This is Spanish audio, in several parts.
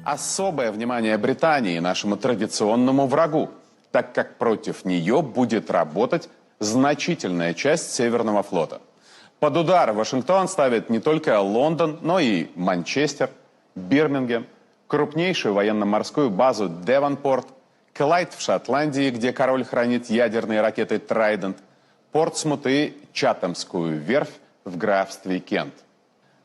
Особое внимание Британии, нашему традиционному врагу, так как против нее будет работать значительная часть Северного флота. Под удар Вашингтон ставит не только Лондон, но и Манчестер, Бирмингем, крупнейшую военно-морскую базу Девонпорт, Клайд в Шотландии, где король хранит ядерные ракеты «Трайдент», Портсмут и Чатамскую верфь в графстве Кент.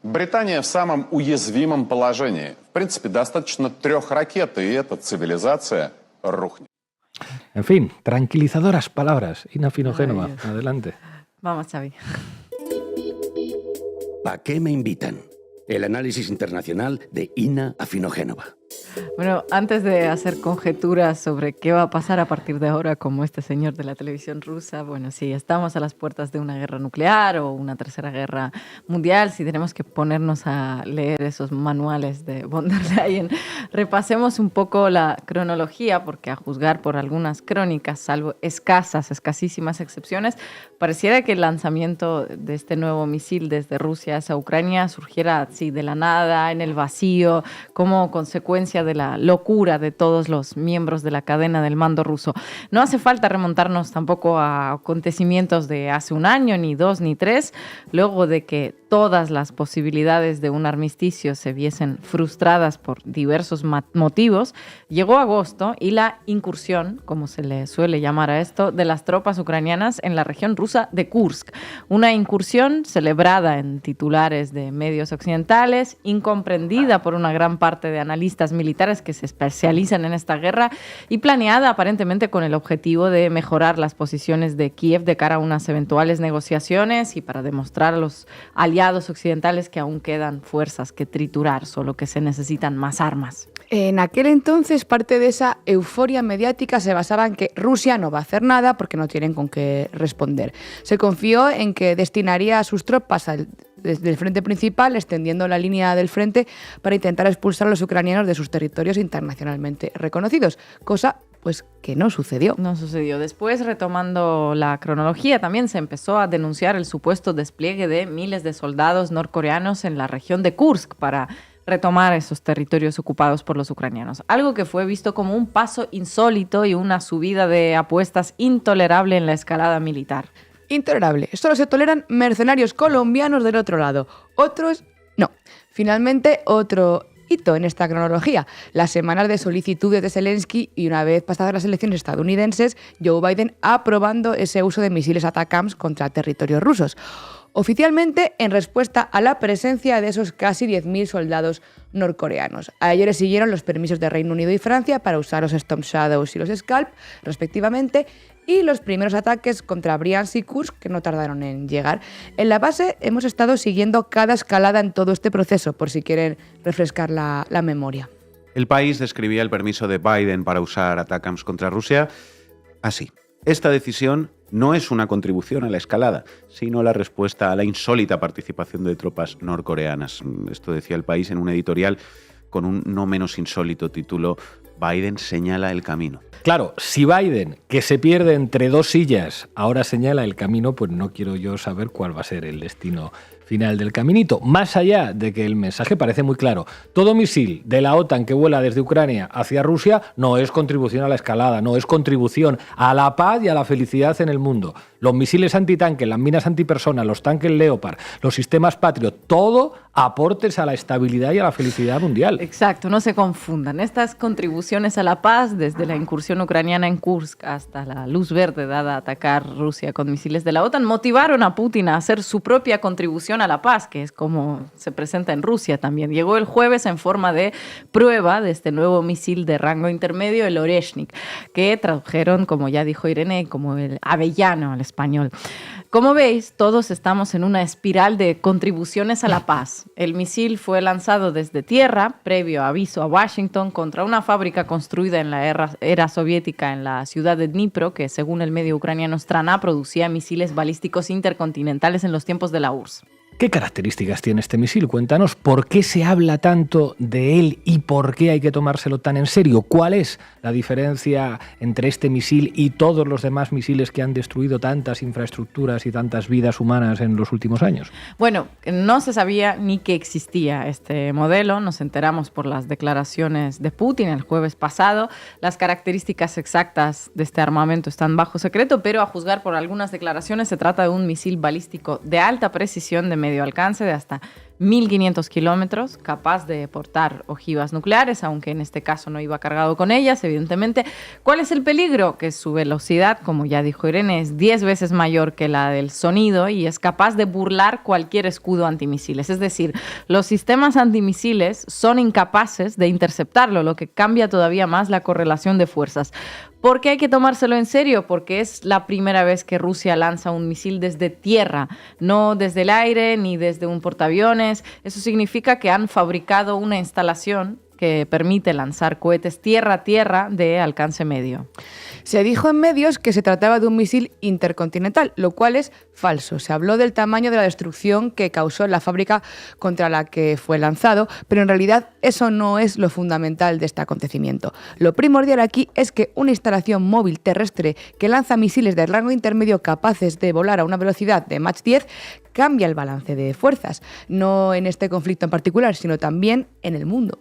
Британия в самом уязвимом положении. В принципе, достаточно 3 ракет, и эта цивилизация рухнет. En fin, tranquilizadoras palabras. Ina Finogénova, adelante. Vamos, Xavi. ¿A qué me invitan? El análisis internacional de Ina Afinogénova. Bueno, antes de hacer conjeturas sobre qué va a pasar a partir de ahora, como este señor de la televisión rusa, bueno, si estamos a las puertas de una guerra nuclear o una tercera guerra mundial, si tenemos que ponernos a leer esos manuales de von der Leyen, repasemos un poco la cronología, porque a juzgar por algunas crónicas, salvo escasísimas excepciones, pareciera que el lanzamiento de este nuevo misil desde Rusia hacia Ucrania surgiera así de la nada, en el vacío, como consecuencia de la locura de todos los miembros de la cadena del mando ruso. No hace falta remontarnos tampoco a acontecimientos de hace 1 año, ni 2, ni 3, luego de que todas las posibilidades de un armisticio se viesen frustradas por diversos motivos, llegó agosto y la incursión, como se le suele llamar a esto, de las tropas ucranianas en la región rusa de Kursk. Una incursión celebrada en titulares de medios occidentales, incomprendida por una gran parte de analistas militares que se especializan en esta guerra y planeada aparentemente con el objetivo de mejorar las posiciones de Kiev de cara a unas eventuales negociaciones y para demostrar a los aliados occidentales que aún quedan fuerzas que triturar, solo que se necesitan más armas. En aquel entonces, parte de esa euforia mediática se basaba en que Rusia no va a hacer nada porque no tienen con qué responder. Se confió en que destinaría a sus tropas desde el frente principal, extendiendo la línea del frente para intentar expulsar a los ucranianos de sus territorios internacionalmente reconocidos, cosa pues que no sucedió. No sucedió. Después, retomando la cronología, también se empezó a denunciar el supuesto despliegue de miles de soldados norcoreanos en la región de Kursk para retomar esos territorios ocupados por los ucranianos. Algo que fue visto como un paso insólito y una subida de apuestas intolerable en la escalada militar. Intolerable. Solo se toleran mercenarios colombianos del otro lado. Otros, no. Finalmente, otro hito en esta cronología, las semanas de solicitudes de Zelensky y una vez pasadas las elecciones estadounidenses, Joe Biden aprobando ese uso de misiles ATACMS contra territorios rusos. Oficialmente en respuesta a la presencia de esos casi 10.000 soldados norcoreanos. A ello le siguieron los permisos de Reino Unido y Francia para usar los Storm Shadows y los Scalp, respectivamente, y los primeros ataques contra Briansk y Kursk, que no tardaron en llegar. En la base hemos estado siguiendo cada escalada en todo este proceso, por si quieren refrescar la memoria. El País describía el permiso de Biden para usar ATACMS contra Rusia así. Esta decisión no es una contribución a la escalada, sino la respuesta a la insólita participación de tropas norcoreanas. Esto decía El País en un editorial con un no menos insólito título: Biden señala el camino. Claro, si Biden, que se pierde entre 2 sillas, ahora señala el camino, pues no quiero yo saber cuál va a ser el destino final del caminito. Más allá de que el mensaje parece muy claro. Todo misil de la OTAN que vuela desde Ucrania hacia Rusia no es contribución a la escalada, no es contribución a la paz y a la felicidad en el mundo. Los misiles antitanque, las minas antipersona, los tanques Leopard, los sistemas Patriot, todo aportes a la estabilidad y a la felicidad mundial. Exacto, no se confundan. Estas contribuciones a la paz, desde la incursión ucraniana en Kursk hasta la luz verde dada a atacar Rusia con misiles de la OTAN, motivaron a Putin a hacer su propia contribución a la paz, que es como se presenta en Rusia también. Llegó el jueves en forma de prueba de este nuevo misil de rango intermedio, el Oreshnik, que tradujeron, como ya dijo Irene, como el avellano al español. Como veis, todos estamos en una espiral de contribuciones a la paz. El misil fue lanzado desde tierra, previo aviso a Washington, contra una fábrica construida en la era soviética en la ciudad de Dnipro, que según el medio ucraniano Strana producía misiles balísticos intercontinentales en los tiempos de la URSS. ¿Qué características tiene este misil? Cuéntanos, ¿por qué se habla tanto de él y por qué hay que tomárselo tan en serio? ¿Cuál es la diferencia entre este misil y todos los demás misiles que han destruido tantas infraestructuras y tantas vidas humanas en los últimos años? Bueno, no se sabía ni que existía este modelo. Nos enteramos por las declaraciones de Putin el jueves pasado. Las características exactas de este armamento están bajo secreto, pero a juzgar por algunas declaraciones se trata de un misil balístico de alta precisión de medio alcance de hasta 1.500 kilómetros, capaz de portar ojivas nucleares, aunque en este caso no iba cargado con ellas, evidentemente. ¿Cuál es el peligro? Que su velocidad, como ya dijo Irene, es 10 veces mayor que la del sonido y es capaz de burlar cualquier escudo antimisiles. Es decir, los sistemas antimisiles son incapaces de interceptarlo, lo que cambia todavía más la correlación de fuerzas. ¿Por qué hay que tomárselo en serio? Porque es la primera vez que Rusia lanza un misil desde tierra, no desde el aire ni desde un portaaviones. Eso significa que han fabricado una instalación que permite lanzar cohetes tierra-tierra de alcance medio. Se dijo en medios que se trataba de un misil intercontinental, lo cual es falso. Se habló del tamaño de la destrucción que causó en la fábrica contra la que fue lanzado, pero en realidad eso no es lo fundamental de este acontecimiento. Lo primordial aquí es que una instalación móvil terrestre que lanza misiles de rango intermedio capaces de volar a una velocidad de Mach 10 cambia el balance de fuerzas, no en este conflicto en particular, sino también en el mundo.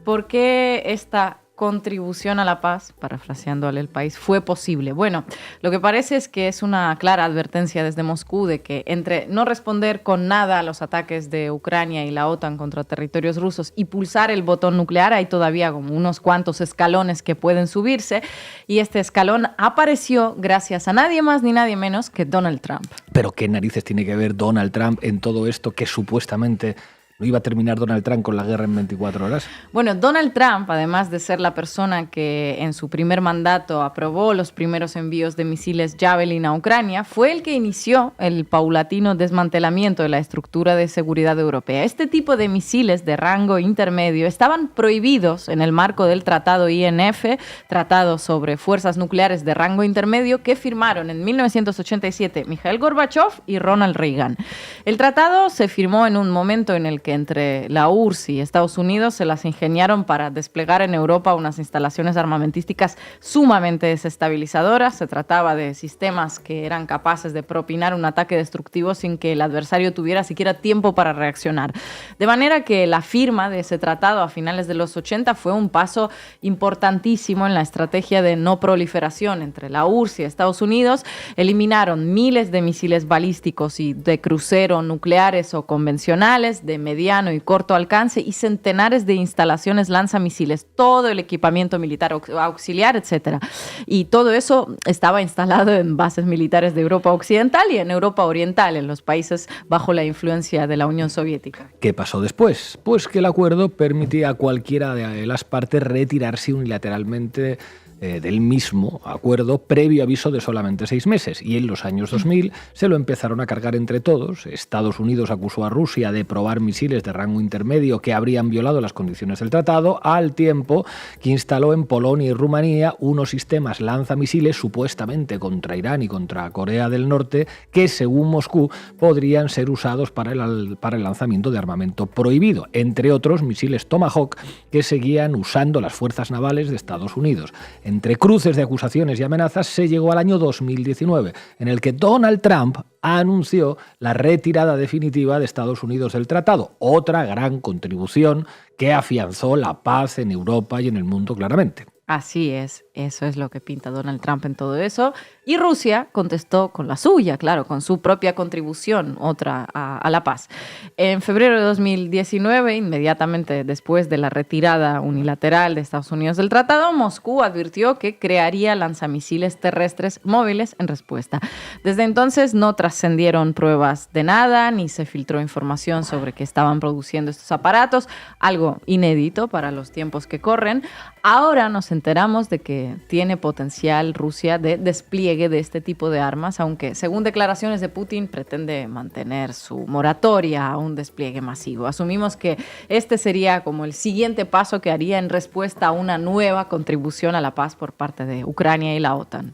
¿Por qué esta contribución a la paz, parafraseando al El País, fue posible? Bueno, lo que parece es que es una clara advertencia desde Moscú de que entre no responder con nada a los ataques de Ucrania y la OTAN contra territorios rusos y pulsar el botón nuclear, hay todavía como unos cuantos escalones que pueden subirse, y este escalón apareció gracias a nadie más ni nadie menos que Donald Trump. ¿Pero qué narices tiene que ver Donald Trump en todo esto que supuestamente no iba a terminar Donald Trump con la guerra en 24 horas? Bueno, Donald Trump, además de ser la persona que en su primer mandato aprobó los primeros envíos de misiles Javelin a Ucrania, fue el que inició el paulatino desmantelamiento de la estructura de seguridad europea. Este tipo de misiles de rango intermedio estaban prohibidos en el marco del Tratado INF, Tratado sobre Fuerzas Nucleares de Rango Intermedio, que firmaron en 1987 Mikhail Gorbachev y Ronald Reagan. El tratado se firmó en un momento en el que entre la URSS y Estados Unidos se las ingeniaron para desplegar en Europa unas instalaciones armamentísticas sumamente desestabilizadoras. Se trataba de sistemas que eran capaces de propinar un ataque destructivo sin que el adversario tuviera siquiera tiempo para reaccionar. De manera que la firma de ese tratado a finales de los 80 fue un paso importantísimo en la estrategia de no proliferación entre la URSS y Estados Unidos. Eliminaron miles de misiles balísticos y de crucero nucleares o convencionales, de mediano y corto alcance, y centenares de instalaciones lanzamisiles, todo el equipamiento militar auxiliar, etcétera. Y todo eso estaba instalado en bases militares de Europa Occidental y en Europa Oriental, en los países bajo la influencia de la Unión Soviética. ¿Qué pasó después? Pues que el acuerdo permitía a cualquiera de las partes retirarse unilateralmente del mismo acuerdo previo aviso de solamente 6 meses. Y en los años 2000 se lo empezaron a cargar entre todos. Estados Unidos acusó a Rusia de probar misiles de rango intermedio que habrían violado las condiciones del tratado, al tiempo que instaló en Polonia y Rumanía unos sistemas lanzamisiles supuestamente contra Irán y contra Corea del Norte que, según Moscú, podrían ser usados para el lanzamiento de armamento prohibido, entre otros misiles Tomahawk que seguían usando las fuerzas navales de Estados Unidos. Entre cruces de acusaciones y amenazas se llegó al año 2019, en el que Donald Trump anunció la retirada definitiva de Estados Unidos del tratado, otra gran contribución que afianzó la paz en Europa y en el mundo claramente. Así es, eso es lo que pinta Donald Trump en todo eso. Y Rusia contestó con la suya, claro, con su propia contribución, otra a la paz. En febrero de 2019, inmediatamente después de la retirada unilateral de Estados Unidos del tratado, Moscú advirtió que crearía lanzamisiles terrestres móviles en respuesta. Desde entonces no trascendieron pruebas de nada, ni se filtró información sobre que estaban produciendo estos aparatos, algo inédito para los tiempos que corren. Ahora nos enteramos de que tiene potencial Rusia de despliegue de este tipo de armas, aunque según declaraciones de Putin pretende mantener su moratoria a un despliegue masivo. Asumimos que este sería como el siguiente paso que haría en respuesta a una nueva contribución a la paz por parte de Ucrania y la OTAN.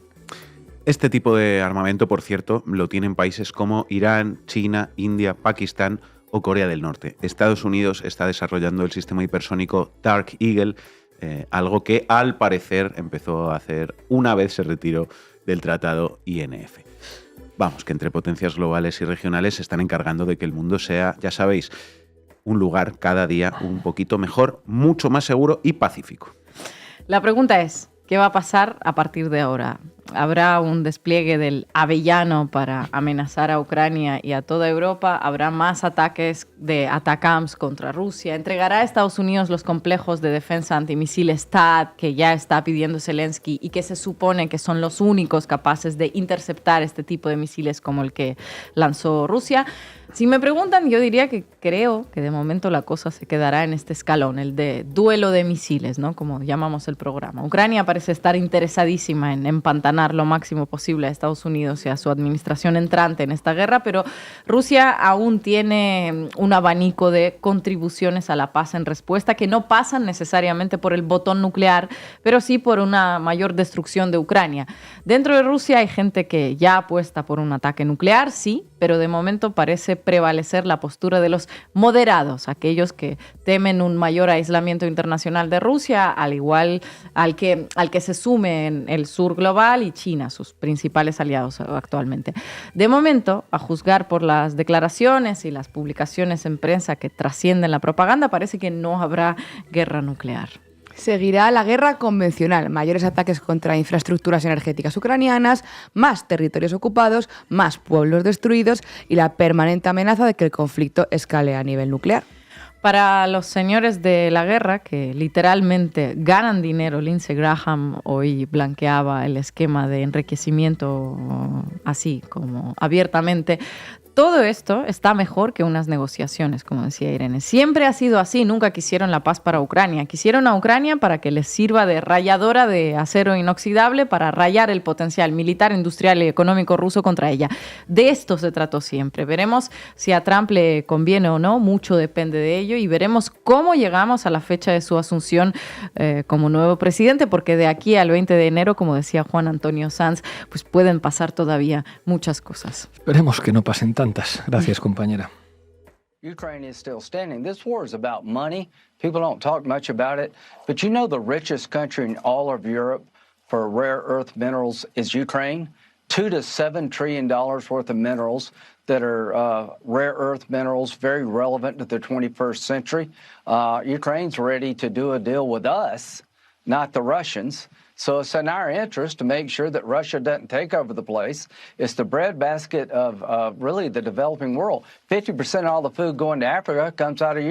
Este tipo de armamento, por cierto, lo tienen países como Irán, China, India, Pakistán o Corea del Norte. Estados Unidos está desarrollando el sistema hipersónico Dark Eagle, algo que al parecer empezó a hacer una vez se retiró del tratado INF. Vamos, que entre potencias globales y regionales se están encargando de que el mundo sea, ya sabéis, un lugar cada día un poquito mejor, mucho más seguro y pacífico. La pregunta es, ¿qué va a pasar a partir de ahora? ¿Habrá un despliegue del Avellano para amenazar a Ucrania y a toda Europa? ¿Habrá más ataques de ATACMS contra Rusia? ¿Entregará a Estados Unidos los complejos de defensa antimisiles THAAD que ya está pidiendo Zelensky y que se supone que son los únicos capaces de interceptar este tipo de misiles como el que lanzó Rusia? Si me preguntan, yo diría que creo que de momento la cosa se quedará en este escalón, el de duelo de misiles, ¿no? Como llamamos el programa. Ucrania parece estar interesadísima en empantanar lo máximo posible a Estados Unidos y a su administración entrante en esta guerra, pero Rusia aún tiene un abanico de contribuciones a la paz en respuesta que no pasan necesariamente por el botón nuclear, pero sí por una mayor destrucción de Ucrania. Dentro de Rusia hay gente que ya apuesta por un ataque nuclear, sí, pero de momento parece prevalecer la postura de los moderados, aquellos que temen un mayor aislamiento internacional de Rusia, al igual al que se sumen el sur global y China, sus principales aliados actualmente. De momento, a juzgar por las declaraciones y las publicaciones en prensa que trascienden la propaganda, parece que no habrá guerra nuclear. Seguirá la guerra convencional, mayores ataques contra infraestructuras energéticas ucranianas, más territorios ocupados, más pueblos destruidos y la permanente amenaza de que el conflicto escale a nivel nuclear. Para los señores de la guerra, que literalmente ganan dinero, Lindsey Graham hoy blanqueaba el esquema de enriquecimiento así como abiertamente. Todo esto está mejor que unas negociaciones, como decía Irene. Siempre ha sido así, nunca quisieron la paz para Ucrania. Quisieron a Ucrania para que les sirva de rayadora de acero inoxidable para rayar el potencial militar, industrial y económico ruso contra ella. De esto se trató siempre. Veremos si a Trump le conviene o no, mucho depende de ello, y veremos cómo llegamos a la fecha de su asunción como nuevo presidente, porque de aquí al 20 de enero, como decía Juan Antonio Sanz, pues pueden pasar todavía muchas cosas. Esperemos que no pasen tantas. Gracias, compañera. Ukraine is still standing. This war is about money. People don't talk much about it. But you know the richest country in all of Europe for rare earth minerals is Ukraine. $2 to $7 trillion worth of minerals that are rare earth minerals, very relevant to the 21st century. Ukraine's ready to do a deal with us, not the Russians. So it's in our interest to make sure that Russia doesn't take over the place. It's the breadbasket of really the developing world. 50% of all the food going to Africa comes out of Ukraine.